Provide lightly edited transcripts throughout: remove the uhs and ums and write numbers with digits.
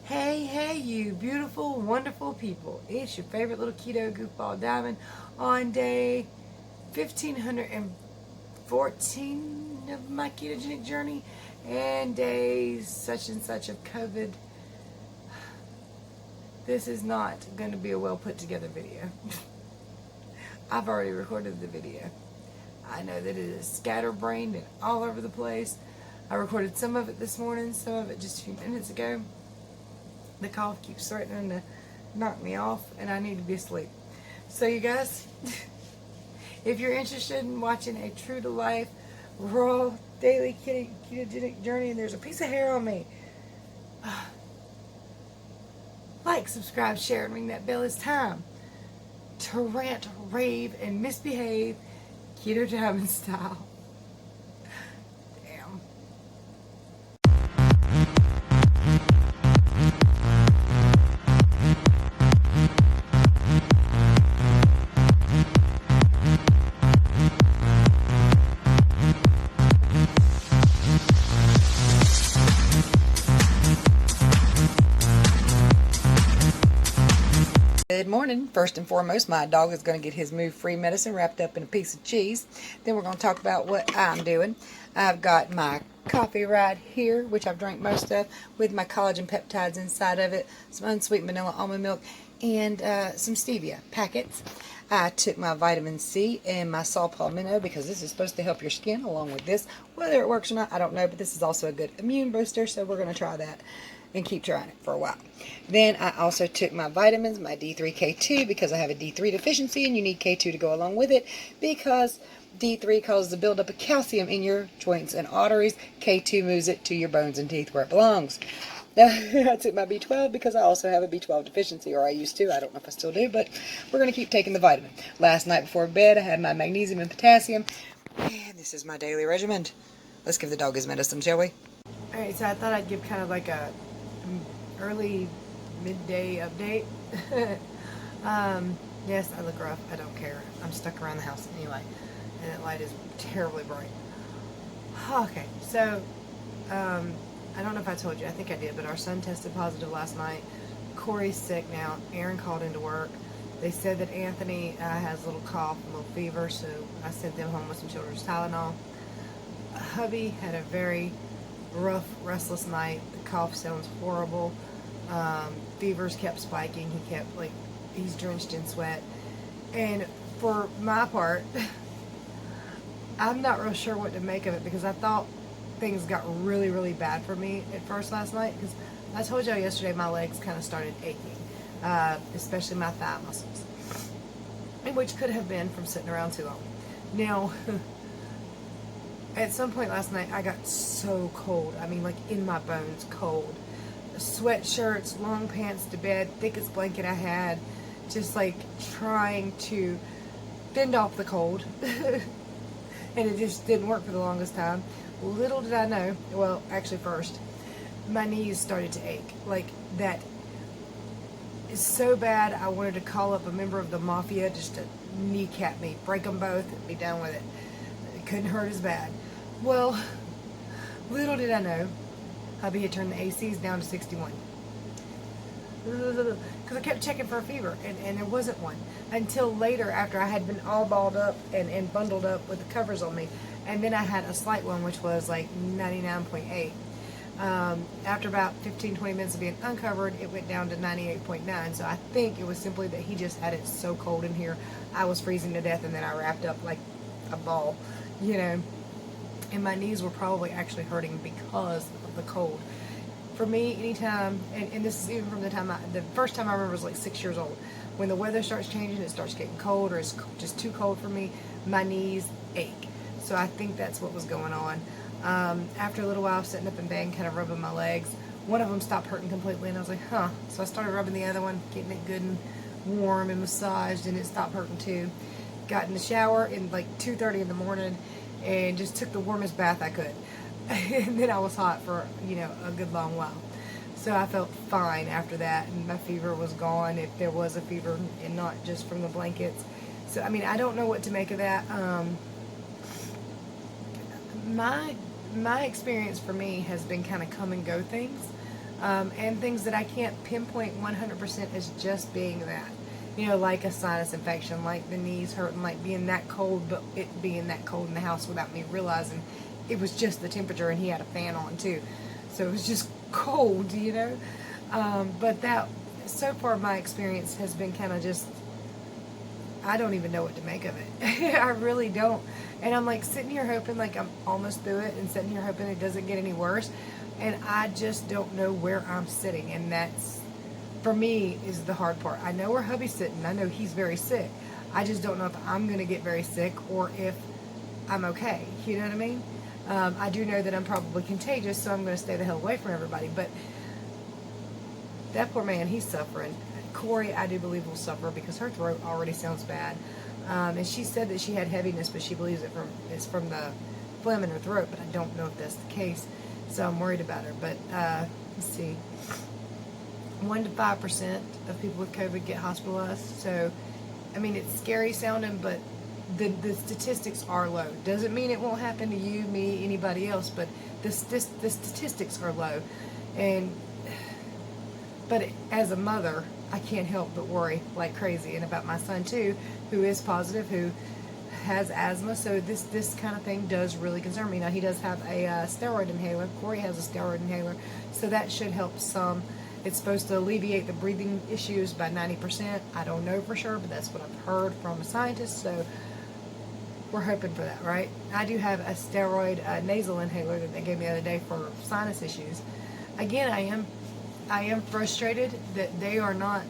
Hey, you beautiful, wonderful people. It's your favorite little keto goofball diamond on day 1514 of my ketogenic journey and day such and such of COVID. This is not going to be a well put together video. I've already recorded the video. I know that it is scatterbrained and all over the place. I recorded some of it this morning, some of it just a few minutes ago. The cough keeps threatening to knock me off, and I need to be asleep. So you guys, if you're interested in watching a true to life, raw, daily ketogenic journey, and there's a piece of hair on me, like, subscribe, share, and ring that bell. It's time to rant, rave, and misbehave Keto Diamond style. Damn. Good morning. First and foremost, my dog is going to get his move-free medicine wrapped up in a piece of cheese. Then we're going to talk about what I'm doing. I've got my coffee right here, which I've drank most of, with my collagen peptides inside of it, some unsweet vanilla almond milk, and some stevia packets. I took my vitamin C and my saw palmetto because this is supposed to help your skin along with this. Whether it works or not, I don't know, but this is also a good immune booster, so we're going to try that and keep trying it for a while. Then I also took my vitamins, my D3, K2, because I have a D3 deficiency and you need K2 to go along with it because D3 causes the buildup of calcium in your joints and arteries. K2 moves it to your bones and teeth where it belongs. I took my B12 because I also have a B12 deficiency, or I used to. I don't know if I still do, but we're going to keep taking the vitamin. Last night before bed, I had my magnesium and potassium, and this is my daily regimen. Let's give the dog his medicine, shall we? Alright, so I thought I'd give kind of like a early midday update. Yes, I look rough. I don't care. I'm stuck around the house anyway, and that light is terribly bright. Okay, so I don't know if I told you. I think I did, but our son tested positive last night. Corey's sick now. Aaron called into work. They said that Anthony has a little cough, a little fever, so I sent them home with some children's Tylenol. Hubby had a very rough, restless night. The cough sounds horrible. Fevers kept spiking. He's drenched in sweat. And for my part, I'm not real sure what to make of it because I thought things got really, really bad for me at first last night because I told y'all yesterday my legs kind of started aching, especially my thigh muscles, which could have been from sitting around too long. Now, at some point last night, I got so cold. I mean, like in my bones, cold. Sweatshirts, long pants to bed, thickest blanket I had, just like trying to fend off the cold. And it just didn't work for the longest time. Little did I know, well, actually first, my knees started to ache. Like, that is so bad, I wanted to call up a member of the mafia just to kneecap me, break them both, and be done with it. It couldn't hurt as bad. Well, little did I know, hubby had turned the ACs down to 61. Because I kept checking for a fever, and there wasn't one. Until later, after I had been all balled up and bundled up with the covers on me. And then I had a slight one, which was like 99.8. After about 15-20 minutes of being uncovered, it went down to 98.9. So I think it was simply that he just had it so cold in here. I was freezing to death, and then I wrapped up like a ball, you know. And my knees were probably actually hurting because of the cold. For me, anytime, and this is even from the first time I remember was like 6 years old. When the weather starts changing, it starts getting cold, or it's just too cold for me, my knees ache. So I think that's what was going on. After a little while of sitting up in bed and kind of rubbing my legs, one of them stopped hurting completely, and I was like, huh. So I started rubbing the other one, getting it good and warm and massaged, and it stopped hurting too. Got in the shower in like 2:30 in the morning and just took the warmest bath I could. And then I was hot for, a good long while. So I felt fine after that, and my fever was gone, if there was a fever, and not just from the blankets. So, I mean, I don't know what to make of that. My experience for me has been kind of come and go things. and things that I can't pinpoint 100% as just being that. You know, like a sinus infection, like the knees hurting, like being that cold, but it being that cold in the house without me realizing it was just the temperature, and he had a fan on too. So it was just cold, you know. But that, so far my experience has been kind of just, I don't even know what to make of it. I really don't. And I'm like sitting here hoping, like I'm almost through it, and sitting here hoping it doesn't get any worse. And I just don't know where I'm sitting. And that's, for me, is the hard part. I know where hubby's sitting. I know he's very sick. I just don't know if I'm going to get very sick or if I'm okay. You know what I mean? I do know that I'm probably contagious, so I'm going to stay the hell away from everybody. But that poor man, he's suffering. Corey, I do believe, will suffer because her throat already sounds bad. And she said that she had heaviness, but she believes it's from the phlegm in her throat, but I don't know if that's the case. So I'm worried about her. But let's see. 1 to 5% of people with COVID get hospitalized. So, I mean, it's scary sounding, but the statistics are low. Doesn't mean it won't happen to you, me, anybody else, but the statistics are low. But as a mother, I can't help but worry like crazy. And about my son too, who is positive, who has asthma. So this kind of thing does really concern me. Now, he does have a steroid inhaler. Corey has a steroid inhaler. So that should help some. It's supposed to alleviate the breathing issues by 90%. I don't know for sure, but that's what I've heard from a scientist. So we're hoping for that, right? I do have a steroid nasal inhaler that they gave me the other day for sinus issues. Again, I am frustrated that they are not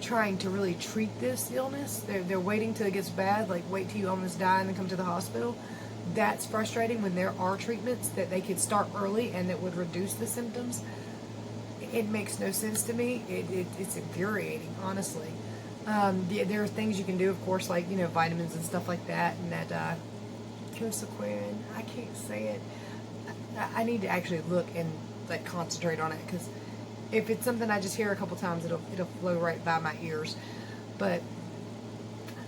trying to really treat this illness. They're waiting till it gets bad, like wait till you almost die and then come to the hospital. That's frustrating when there are treatments that they could start early and that would reduce the symptoms. It makes no sense to me. It's infuriating, honestly. There are things you can do, of course, like, you know, vitamins and stuff like that, and that Cosequin, I can't say it. I need to actually look and like concentrate on it, because if it's something I just hear a couple times, it'll flow right by my ears. But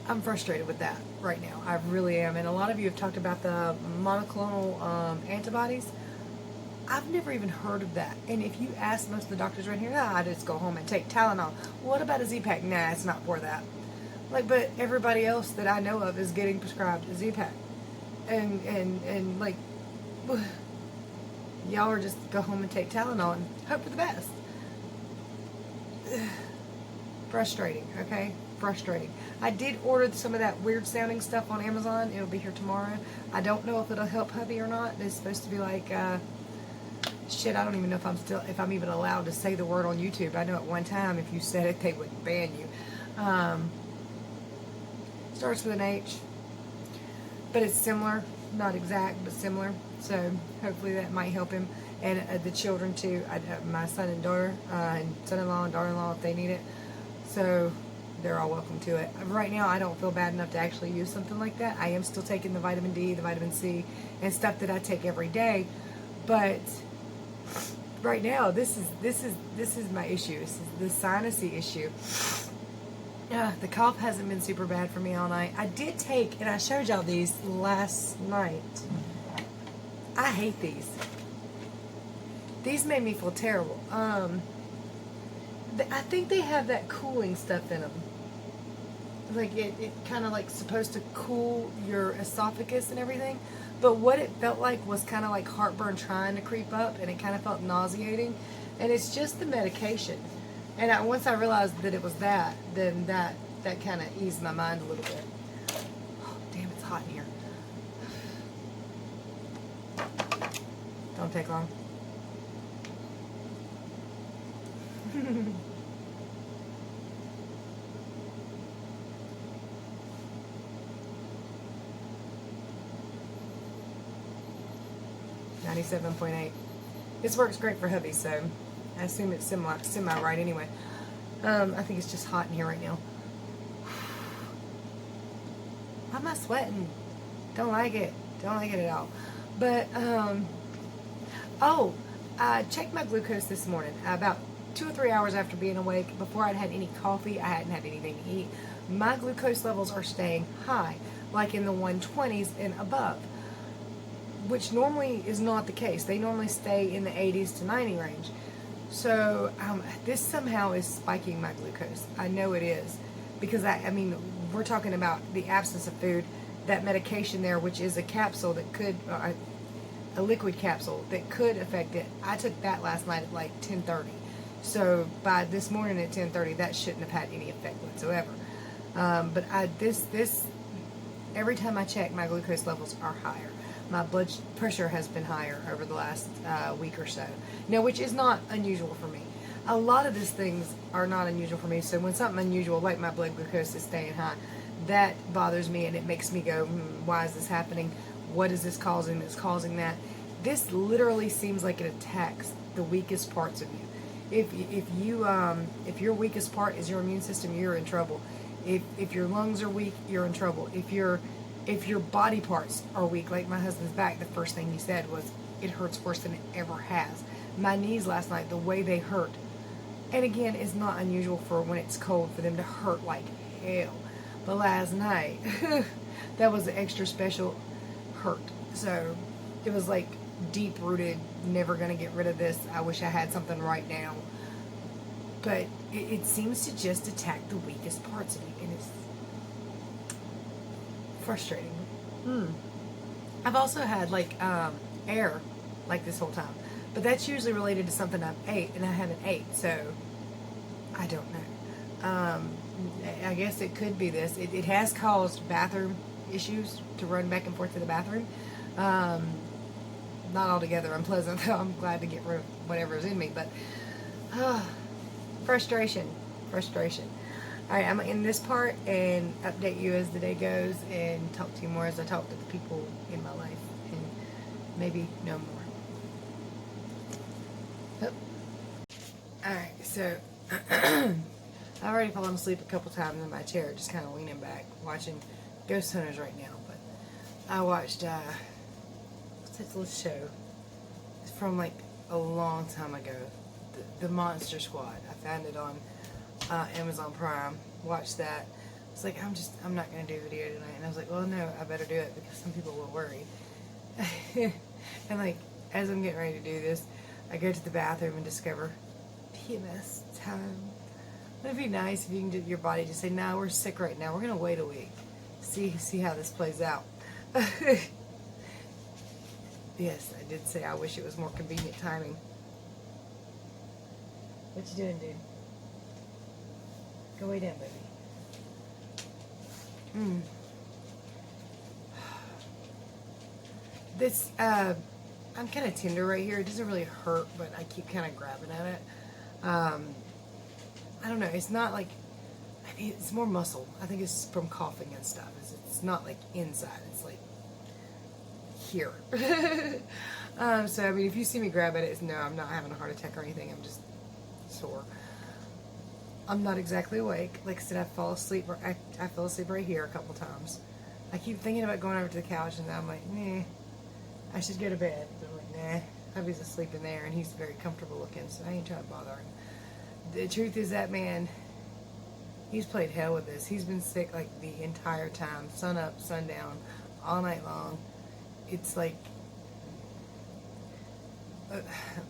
I'm frustrated with that right now. I really am. And a lot of you have talked about the monoclonal antibodies. I've never even heard of that. And if you ask most of the doctors right here, I just go home and take Tylenol. What about a Z-Pack? Nah, it's not for that. Like, but everybody else that I know of is getting prescribed a Z-Pack. And like, y'all are just go home and take Tylenol and hope for the best. Frustrating, okay? Frustrating. I did order some of that weird sounding stuff on Amazon. It'll be here tomorrow. I don't know if it'll help hubby or not. It's supposed to be like, shit, I don't even know if I'm even allowed to say the word on YouTube. I know at one time if you said it, they would ban you. Starts with an H, but it's similar. Not exact, but similar. So hopefully that might help him. And the children too. My son and daughter, and son-in-law and daughter-in-law, if they need it. So they're all welcome to it. Right now, I don't feel bad enough to actually use something like that. I am still taking the vitamin D, the vitamin C, and stuff that I take every day. But right now, this is my issue. This is the sinusy issue. The cough hasn't been super bad for me all night. I did take, and I showed y'all these last night. I hate these. These made me feel terrible. I think they have that cooling stuff in them. Like it kind of like supposed to cool your esophagus and everything. But what it felt like was kind of like heartburn trying to creep up, and it kind of felt nauseating. And it's just the medication. And once I realized that it was that, then that kind of eased my mind a little bit. Oh, damn, it's hot in here. Don't take long. $97.8. This works great for hubby, so I assume it's semi right anyway. I think it's just hot in here right now. Why am I sweating? Don't like it. Don't like it at all. But I checked my glucose this morning about 2 or 3 hours after being awake. Before I'd had any coffee, I hadn't had anything to eat. My glucose levels are staying high, like in the 120s and above, which normally is not the case. They normally stay in the 80s to 90 range. So this somehow is spiking my glucose. I know it is, because I mean, we're talking about the absence of food, that medication there, which is a capsule that could, a liquid capsule that could affect it. I took that last night at like 10:30. So by this morning at 10:30, that shouldn't have had any effect whatsoever. But this every time I check, my glucose levels are higher. My blood pressure has been higher over the last week or so. Now, which is not unusual for me. A lot of these things are not unusual for me. So when something unusual, like my blood glucose is staying high, that bothers me, and it makes me go, why is this happening? What is this causing that's causing that? This literally seems like it attacks the weakest parts of you. If your weakest part is your immune system, you're in trouble. If your lungs are weak, you're in trouble. If your body parts are weak, like my husband's back, the first thing he said was, it hurts worse than it ever has. My knees last night, the way they hurt, and again, it's not unusual for when it's cold for them to hurt like hell. But last night, that was an extra special hurt. So it was like deep rooted, never gonna get rid of this. I wish I had something right now. But it seems to just attack the weakest parts of you, and it's frustrating. I've also had like air like this whole time, but that's usually related to something I've ate, and I haven't ate, so I don't know. I guess it could be this. It has caused bathroom issues, to run back and forth to the bathroom. Not altogether unpleasant, though. I'm glad to get rid of whatever's in me, but frustration. All right, I'm going to end this part and update you as the day goes, and talk to you more as I talk to the people in my life, and maybe no more. Alright, so I've already fallen asleep a couple times in my chair, just kind of leaning back, watching Ghost Hunters right now. But I watched, what's that little show? It's from like a long time ago. The Monster Squad. I found it on Amazon Prime. Watched that. It's like, I'm not going to do a video tonight. And I was like, well, no, I better do it, because some people will worry. And like, as I'm getting ready to do this, I go to the bathroom and discover PMS time. Wouldn't it be nice if you can do your body just say, nah, we're sick right now. We're going to wait a week. See how this plays out. Yes, I did say I wish it was more convenient timing. What you doing, dude? Go way down, baby. This, I'm kind of tender right here. It doesn't really hurt, but I keep kind of grabbing at it. I don't know. It's not like, I mean, it's more muscle. I think it's from coughing and stuff. It's not like inside. It's like here. So, I mean, if you see me grab at it, no, I'm not having a heart attack or anything. I'm just sore. I'm not exactly awake. Like I said, I fell asleep right here a couple times. I keep thinking about going over to the couch, and then I'm like, nah, I should go to bed. But I'm like, nah, hubby's asleep in there, and he's very comfortable looking, so I ain't trying to bother him. The truth is, that man, he's played hell with this. He's been sick like the entire time, sun up, sun down, all night long. It's like,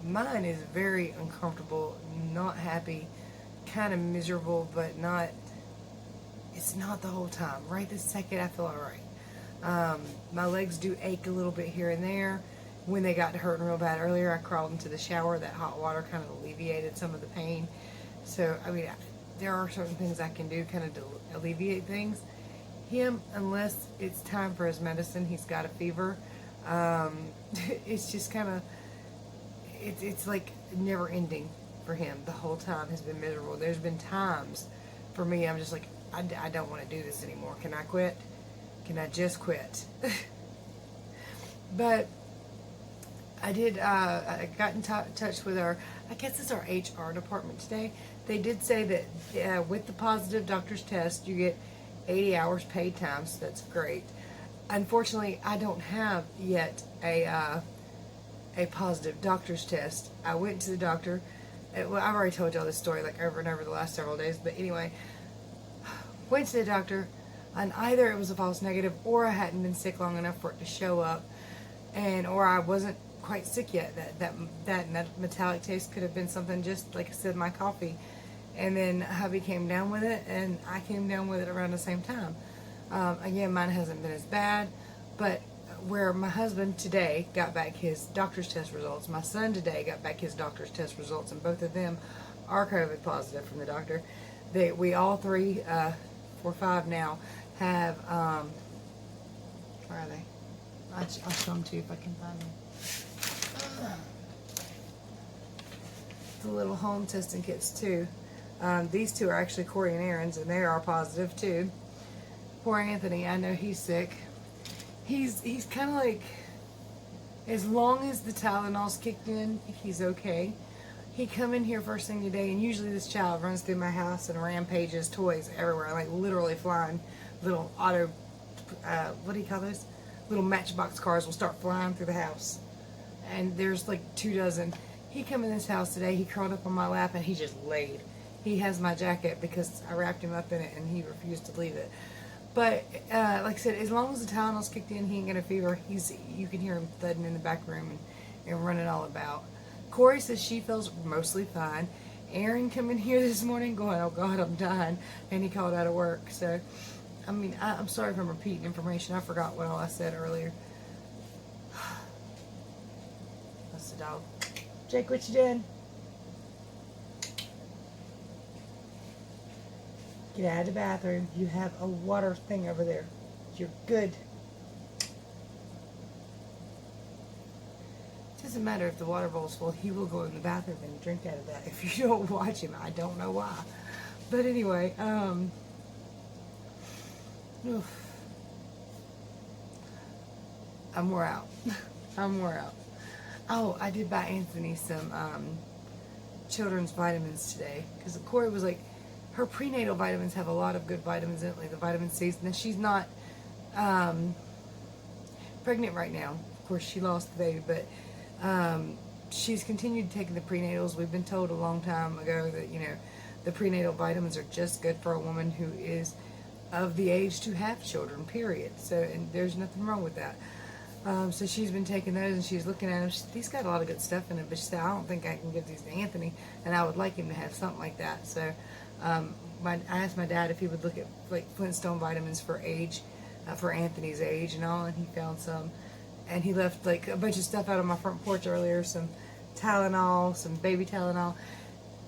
mine is very uncomfortable, not happy, kind of miserable, but not, it's not the whole time. Right this second, I feel alright. My legs do ache a little bit here and there. When they got to hurting real bad earlier, I crawled into the shower. That hot water kind of alleviated some of the pain. So, I mean, there are certain things I can do kind of to alleviate things. Him, unless it's time for his medicine, he's got a fever. It's just kind of, it's like never ending for him. The whole time has been miserable. There's been times for me, I'm just like, I don't want to do this anymore. Can I quit? Can I just quit? But I did, I got in touch with our, I guess it's our HR department today. They did say that with the positive doctor's test, you get 80 hours paid time, so that's great. Unfortunately, I don't have yet a positive doctor's test. I went to the doctor. Well, I've already told y'all this story like over and over the last several days, but anyway, went to the doctor, and either it was a false negative, or I hadn't been sick long enough for it to show up, or I wasn't quite sick yet. That metallic taste could have been something just like I said, my coffee. And then hubby came down with it, and I came down with it around the same time. Again, mine hasn't been as bad, but where my husband today got back his doctor's test results, my son today got back his doctor's test results, and both of them are COVID positive from the doctor. We all three, 4, 5 now, have, where are they? I'll show them to you if I can find them. The little home testing kits too. These two are actually Corey and Aaron's, and they are positive too. Poor Anthony, I know he's sick. He's kind of like, as long as the Tylenol's kicked in, he's okay. He come in here first thing today, and usually this child runs through my house and rampages toys everywhere, like literally flying. Little auto, what do you call those? Little matchbox cars will start flying through the house. And there's like 2 dozen. He come in this house today, he curled up on my lap, and he just laid. He has my jacket because I wrapped him up in it, and he refused to leave it. But, like I said, as long as the Tylenol's kicked in, he ain't got a fever. You can hear him thudding in the back room and running all about. Corey says she feels mostly fine. Aaron come in here this morning going, oh God, I'm dying. And he called out of work. So, I mean, I'm sorry if I'm repeating information. I forgot what all I said earlier. That's the dog. Jake, what you doing? Get out of the bathroom. You have a water thing over there. You're good. It doesn't matter if the water bowl's full. He will go in the bathroom and drink out of that. If you don't watch him, I don't know why. But anyway, oof. I'm wore out. I'm wore out. Oh, I did buy Anthony some children's vitamins today. Because Corey was like, her prenatal vitamins have a lot of good vitamins in it, like the vitamin C's. Now, she's not pregnant right now. Of course, she lost the baby, but she's continued taking the prenatals. We've been told a long time ago that, you know, the prenatal vitamins are just good for a woman who is of the age to have children, period. So, and there's nothing wrong with that. So she's been taking those, and she's looking at them. These got a lot of good stuff in it, but she said, I don't think I can give these to Anthony, and I would like him to have something like that. So I asked my dad if he would look at like Flintstone vitamins for age, for Anthony's age and all, and he found some. And he left like a bunch of stuff out on my front porch earlier, some Tylenol, some baby Tylenol.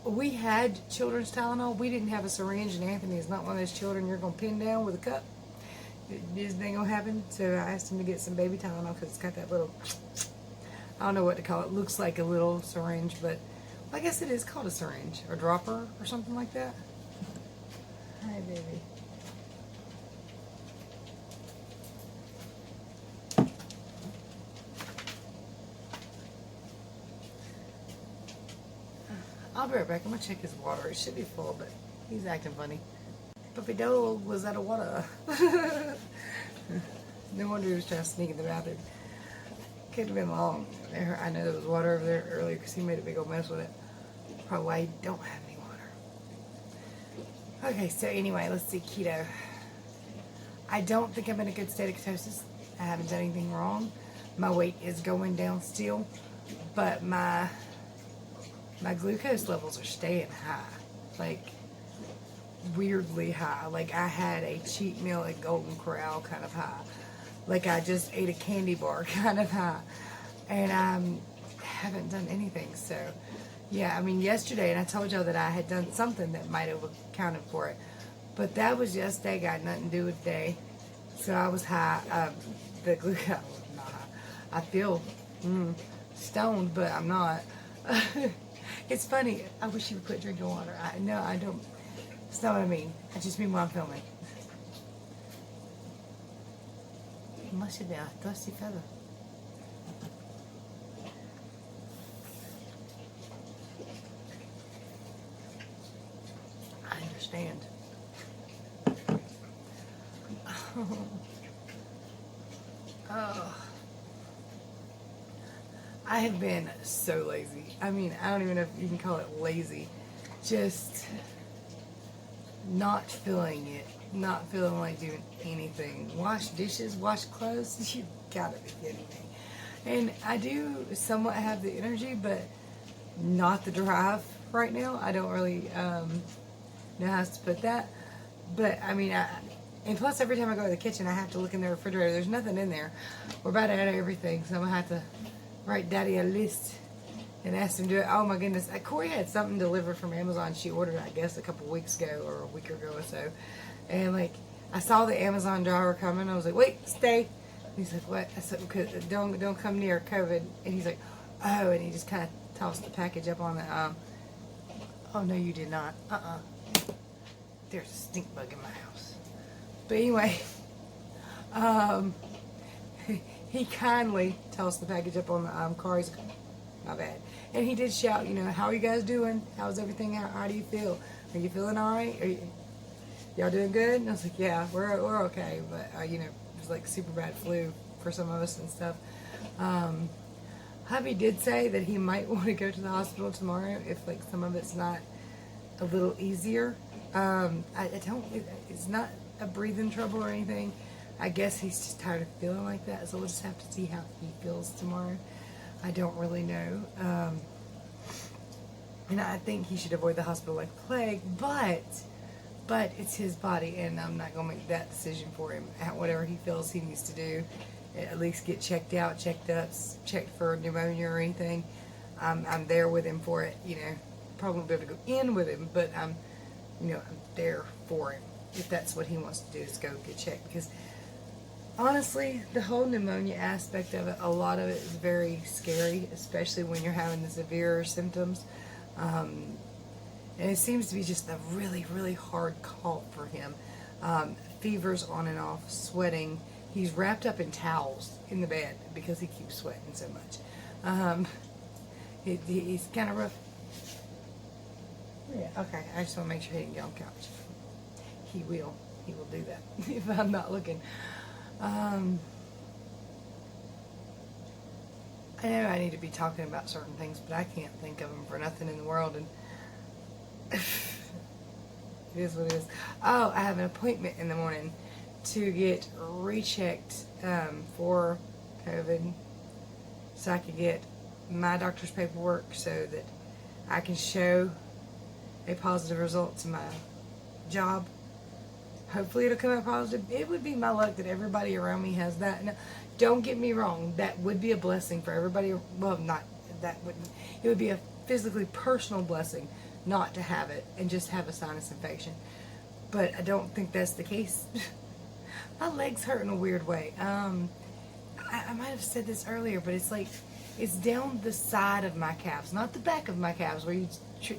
We had children's Tylenol. We didn't have a syringe, and Anthony is not one of those children you're going to pin down with a cup. This ain't going to happen. So I asked him to get some baby Tylenol because it's got that little, I don't know what to call it. Looks like a little syringe, but I guess it is called a syringe or dropper or something like that. Hi, baby. I'll be right back. I'm going to check his water. It should be full, but he's acting funny. Puppy dog was out of water. No wonder he was trying to sneak in the bathroom. Couldn't have been long. I know there was water over there earlier because he made a big old mess with it. Probably why he don't have any water. Okay, so anyway, let's see. Keto. I don't think I'm in a good state of ketosis. I haven't done anything wrong. My weight is going down still, but my glucose levels are staying high. Like, weirdly high. Like, I had a cheat meal at Golden Corral kind of high. Like, I just ate a candy bar kind of high. And I haven't done anything. So, yeah, I mean, yesterday, and I told y'all that I had done something that might have accounted for it. But that was yesterday, got nothing to do with today. So I was high. The glucose, I'm not high. I feel stoned, but I'm not. It's funny. I wish you would quit drinking water. No, I don't. That's not what I mean. I just mean when I'm filming. He must have been a thirsty fella. I understand. Oh. I have been so lazy. I mean, I don't even know if you can call it lazy. Just not feeling it. Not feeling like doing anything. Wash dishes, wash clothes. You gotta be kidding me. And I do somewhat have the energy, but not the drive right now. I don't really know how to put that. But I mean, and plus every time I go to the kitchen, I have to look in the refrigerator. There's nothing in there. We're about out of everything, so I'm gonna have to write Daddy a list and ask him to do it. Oh my goodness, Corey had something delivered from Amazon. She ordered, I guess, a couple weeks ago or a week ago or so. And like, I saw the Amazon driver coming. I was like, wait, stay. And he's like, what? I said, don't come near COVID. And he's like, oh, and he just kind of tossed the package up on the, oh no, you did not. There's a stink bug in my house. But anyway, he kindly tossed the package up on the car. He's like, my bad. And he did shout, you know, how are you guys doing? How's everything? How do you feel? Are you feeling all right? Y'all doing good? And I was like, yeah, we're okay. But, you know, it was like super bad flu for some of us and stuff. Hubby did say that he might want to go to the hospital tomorrow if, like, some of it's not a little easier. It's not a breathing trouble or anything. I guess he's just tired of feeling like that, so we'll just have to see how he feels tomorrow. I don't really know. And I think he should avoid the hospital like plague, but it's his body, and I'm not going to make that decision for him. Whatever he feels he needs to do, at least get checked out, checked up, checked for pneumonia or anything. I'm there with him for it, you know. Probably won't be able to go in with him, but I'm there for him. If that's what he wants to do, is go get checked. Because honestly, the whole pneumonia aspect of it, a lot of it is very scary, especially when you're having the severe symptoms. And it seems to be just a really, really hard cough for him. Fevers on and off, sweating. He's wrapped up in towels in the bed because he keeps sweating so much. He's kind of rough. Yeah, okay. I just want to make sure he didn't get on the couch. He will do that if I'm not looking. I know I need to be talking about certain things, but I can't think of them for nothing in the world, and it is what it is. Oh, I have an appointment in the morning to get rechecked for COVID, so I can get my doctor's paperwork so that I can show a positive result to my job. Hopefully it'll come out positive. It would be my luck that everybody around me has that. Now, don't get me wrong, that would be a blessing for everybody. Well, not that wouldn't. It would be a physically personal blessing not to have it and just have a sinus infection. But I don't think that's the case. My legs hurt in a weird way. I might have said this earlier, but it's like, it's down the side of my calves, not the back of my calves, where you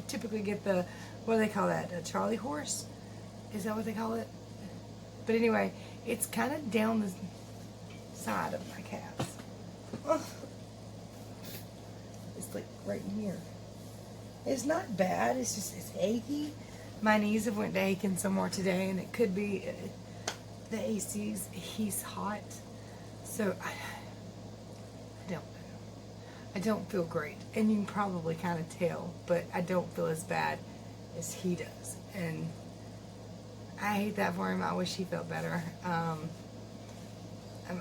typically get the, what do they call that, a Charlie horse? Is that what they call it? But anyway, it's kind of down the side of my calves. Ugh. It's like right in here. It's not bad, it's just, it's achy. My knees have went to aching some more today, and it could be the AC's, he's hot. So I don't know. I don't feel great, and you can probably kind of tell, but I don't feel as bad as he does, and I hate that for him. I wish he felt better. I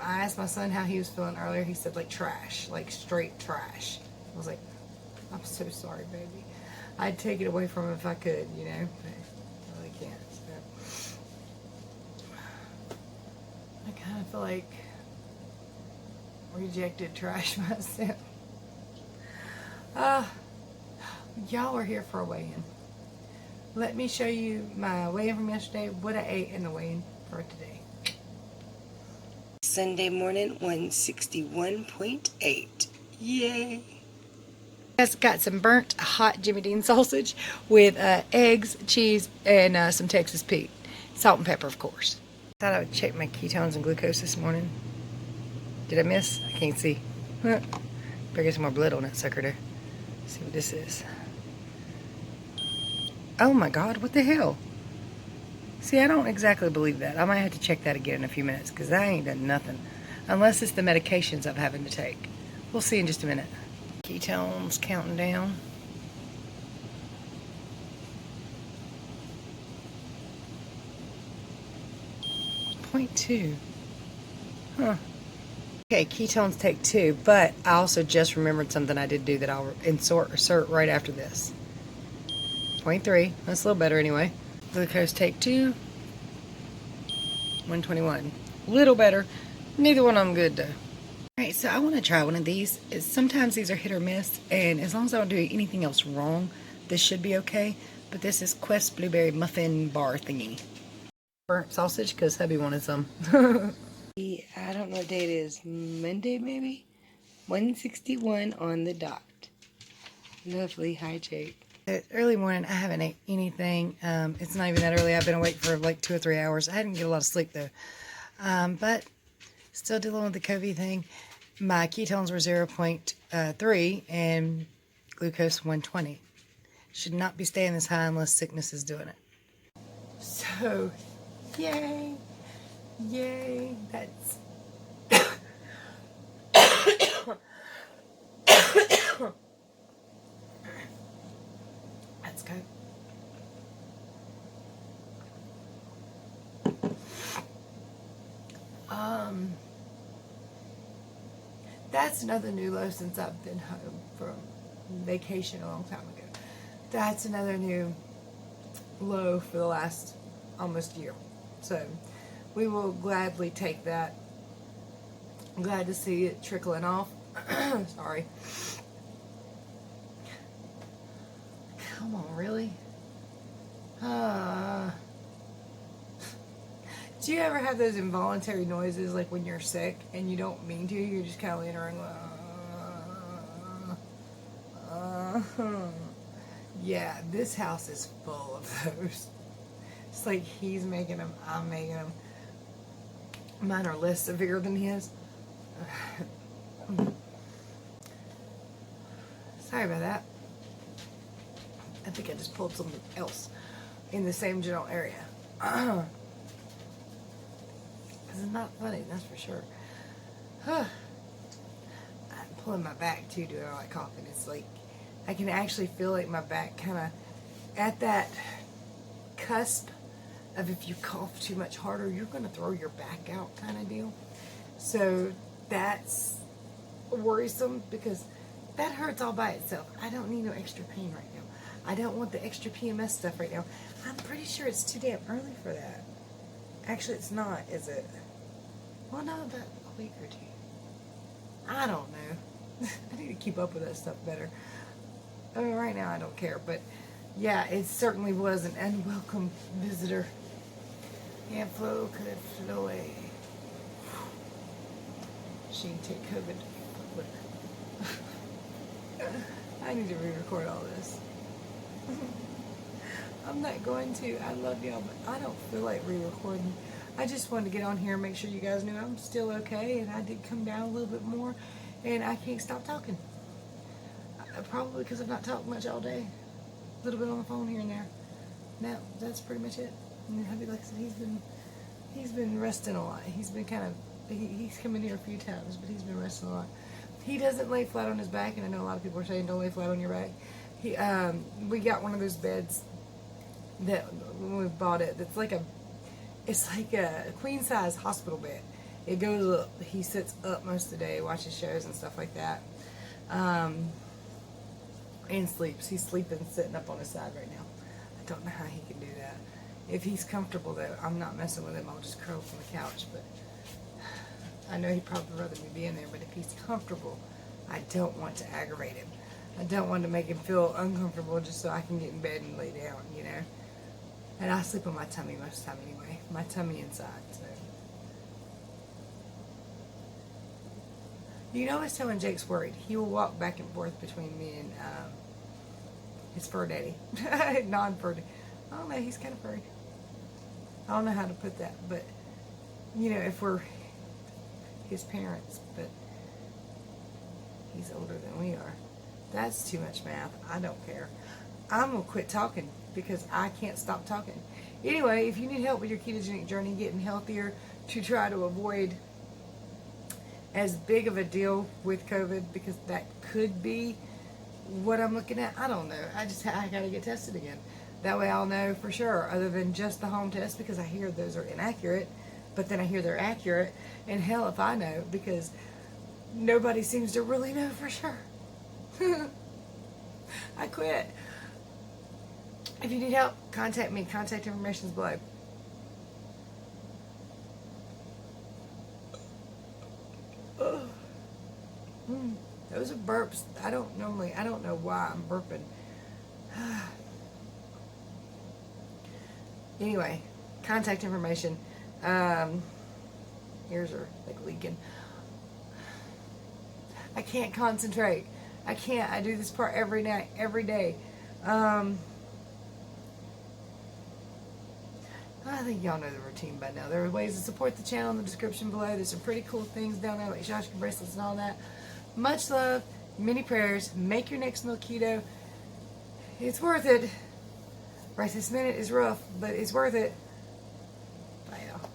asked my son how he was feeling earlier. He said like trash, like straight trash. I was like, I'm so sorry, baby. I'd take it away from him if I could, you know, but I really can't. So I kind of feel like rejected trash myself. Y'all are here for a weigh-in. Let me show you my weigh-in from yesterday, what I ate, and the weigh-in for today. Sunday morning, 161.8. Yay! Just got some burnt hot Jimmy Dean sausage with eggs, cheese, and some Texas Pete. Salt and pepper, of course. Thought I would check my ketones and glucose this morning. Did I miss? I can't see. Better get some more blood on that sucker there. See what this is. Oh my God, what the hell? See, I don't exactly believe that. I might have to check that again in a few minutes, because I ain't done nothing. Unless it's the medications I'm having to take. We'll see in just a minute. Ketones counting down. .2. Huh. Okay, ketones take 2, but I also just remembered something I did do that I'll insert right after this. 0.3, that's a little better anyway. Glucose take 2, 121. Little better. Neither one of them good though. Alright, so I want to try one of these. Sometimes these are hit or miss, and as long as I don't do anything else wrong, this should be okay. But this is Quest Blueberry Muffin Bar thingy. Burnt sausage, because hubby wanted some. I don't know what day it is. Monday, maybe? 161 on the dot. Lovely. Hi, Jake. Early morning, I haven't ate anything. It's not even that early. I've been awake for like 2 or 3 hours. I didn't get a lot of sleep, though. But still dealing with the COVID thing. My ketones were 0.3 and glucose 120. Should not be staying this high unless sickness is doing it. So, yay. Yay. That's... That's good. That's another new low since I've been home from vacation a long time ago. That's another new low for the last almost year. So we will gladly take that. I'm glad to see it trickling off. Sorry. Come on, really? Do you ever have those involuntary noises, like when you're sick and you don't mean to? You're just kind of laying around going, yeah, this house is full of those. It's like he's making them, I'm making them. Mine are less severe than his. Sorry about that. I think I just pulled something else in the same general area. It's not funny, that's for sure. I'm pulling my back too, doing all that coughing. It's like I can actually feel like my back kind of at that cusp of if you cough too much harder, you're going to throw your back out kind of deal. So that's worrisome because that hurts all by itself. I don't need no extra pain right now. I don't want the extra PMS stuff right now. I'm pretty sure it's too damn early for that. Actually, it's not, is it? Well, no, about a week or 2. I don't know. I need to keep up with that stuff better. I mean, right now I don't care, but yeah, it certainly was an unwelcome visitor. Yeah, Flo could have flown away. She can take COVID with her. I need to re-record all this. I'm not going to. I love y'all, but I don't feel like re-recording. I just wanted to get on here and make sure you guys knew I'm still okay, and I did come down a little bit more, and I can't stop talking. Probably because I've not talked much all day. A little bit on the phone here and there. Now, that's pretty much it. And hubby, like I said, he's been resting a lot. He's been kind of, he's come in here a few times, but he's been resting a lot. He doesn't lay flat on his back, and I know a lot of people are saying don't lay flat on your back. We got one of those beds that when we bought it, that's like it's like a queen size hospital bed. It goes up. He sits up most of the day, watches shows and stuff like that, and sleeps. He's sleeping sitting up on his side right now. I don't know how he can do that. If he's comfortable though, I'm not messing with him. I'll just curl up on the couch. But I know he'd probably rather me be in there. But if he's comfortable, I don't want to aggravate him. I don't want to make him feel uncomfortable just so I can get in bed and lay down, you know. And I sleep on my tummy most of the time anyway. My tummy inside, so. You know, I was telling Jake's worried. He will walk back and forth between me and his fur daddy. Non-fur daddy. I don't know, he's kind of furry. I don't know how to put that, but, you know, if we're his parents, but he's older than we are. That's too much math. I don't care. I'm going to quit talking because I can't stop talking. Anyway, if you need help with your ketogenic journey, getting healthier to try to avoid as big of a deal with COVID, because that could be what I'm looking at. I don't know. I got to get tested again. That way I'll know for sure, other than just the home test, because I hear those are inaccurate, but then I hear they're accurate. And hell if I know, because nobody seems to really know for sure. I quit. If you need help, contact me. Contact information is below. Those are burps. I don't know why I'm burping. Anyway, contact information. Ears are like leaking. I can't concentrate. I can't. I do this part every night, every day. I think y'all know the routine by now. There are ways to support the channel in the description below. There's some pretty cool things down there, like Shashka bracelets and all that. Much love, many prayers. Make your next meal keto. It's worth it. Right this minute is rough, but it's worth it. Bye, y'all.